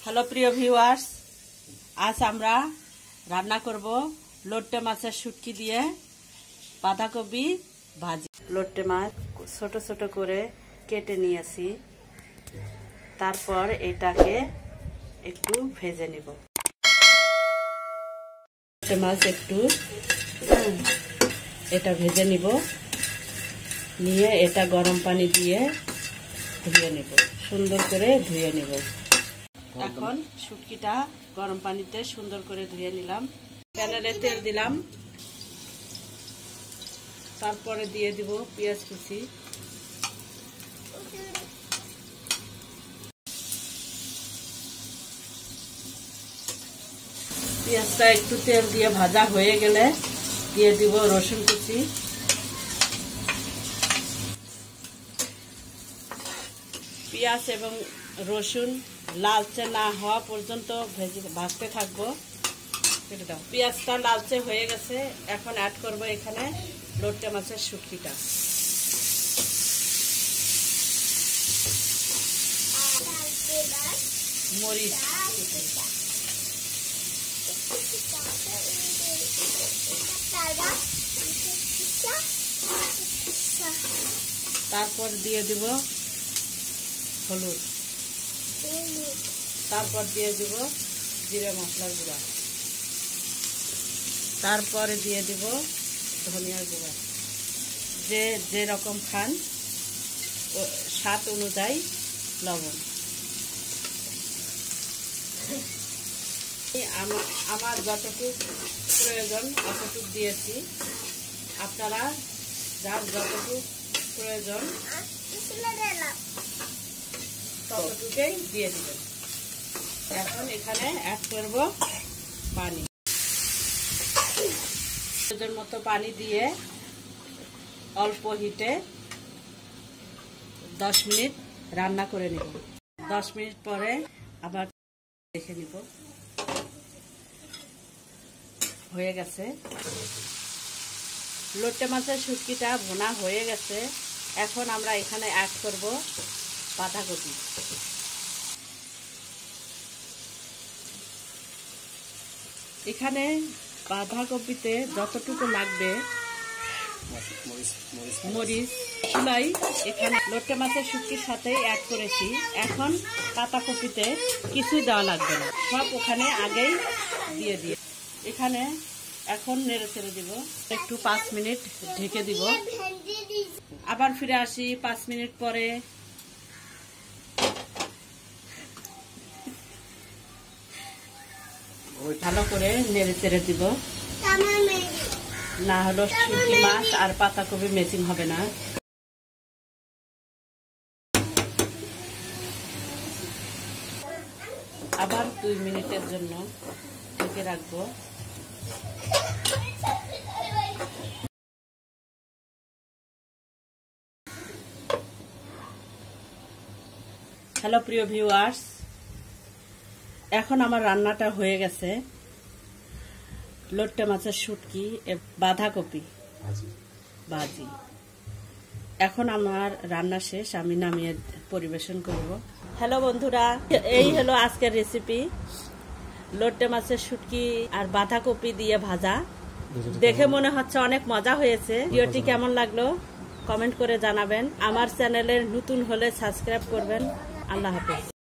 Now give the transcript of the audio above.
Hello প্রিয় viewers, আজ আমরা রান্না করব লোট্টে মাছের শুটকি দিয়ে বাঁধাকপি ভাজি। লোট্টে মাছ ছোট ছোট করে কেটে নিয়েছি, তারপর এটাকে একটু ভেজে নিব। লোট্টে মাছ একটু এটা ভেজে নিব, নিয়ে এটা গরম পানি দিয়ে ধুয়ে নিব, সুন্দর করে ধুয়ে নিব। এখন শুটকিটা গরম পানিতে সুন্দর করে ধুয়ে নিলাম। প্যানে তেল দিলাম, তারপরে দিয়ে দিব পেঁয়াজ কুচি, পেঁয়াজটা একটু তেল দিয়ে ভাজা হয়ে গেলে দিয়ে দিব রসুন কুচি, পেঁয়াজ এবং রসুন লালচে না হওয়া পর্যন্ত ভাজতে থাকবো। পেঁয়াজটা লালচে হয়ে গেছে, এখন অ্যাড করব এখানে লোট্টে মাছের শুটকিটা। মরিচ, তারপর দিয়ে দিব হলুদ, তারপর দিয়ে দিব জিরে মশলার গুঁড়া, তারপরে দিয়ে দিব ধনিয়ার গুঁড়া। যে রকম খান স্বাদ অনুযায়ী লবণ। আমার যতটুকু প্রয়োজন অতটুকু দিয়েছি, আপনারা যার যতটুকু প্রয়োজন ততটুকুই দিয়ে দিবেন। এখন এখানে অ্যাড করব পানি, প্রয়োজন মতো পানি দিয়ে অল্প হিটে 10 মিনিট রান্না করে নিব। 10 মিনিট পরে আবার দেখে নিব, হয়ে গেছে। লোট্টে মাছের শুটকিটা ভুনা হয়ে গেছে। এখন আমরা এখানে অ্যাড করব বাঁধাকপি। এখানে বাঁধাকপিতে যতটুকু লাগবে মরিচ চুলাই এখানে লোট্টে মাছের শুটকির সাথে অ্যাড করেছি। এখন পাতাকপিতে কিছুই দেওয়া লাগবে না, সব ওখানে আগেই দিয়ে দিয়ে এখানে এখন নেড়ে ছেড়ে দিব। একটু 5 মিনিট ঢেকে দিব, আবার ফিরে আসি 5 মিনিট পরে। ভালো করে নেড়ে চেড়ে দিব, না হলো শুটকি মাছ আর পাতাকপি ম্যাচিং হবে না। আবার 2 মিনিটের জন্য ঢেকে রাখবো। হ্যালো প্রিয় ভিউয়ার্স, এখন আমার রান্নাটা হয়ে গেছে। লোট্টে মাছের শুটকি বাঁধাকপি ভাজি। এখন আমার রান্না শেষ, আমি নামিয়ে পরিবেশন করব। হ্যালো বন্ধুরা, এই হলো আজকের রেসিপি, লোট্টে মাছের শুটকি আর বাঁধাকপি দিয়ে ভাজা। দেখে মনে হচ্ছে অনেক মজা হয়েছে। ভিডিওটি কেমন লাগলো কমেন্ট করে জানাবেন। আমার চ্যানেলের নতুন হলে সাবস্ক্রাইব করবেন। আল্লাহ হাফেজ।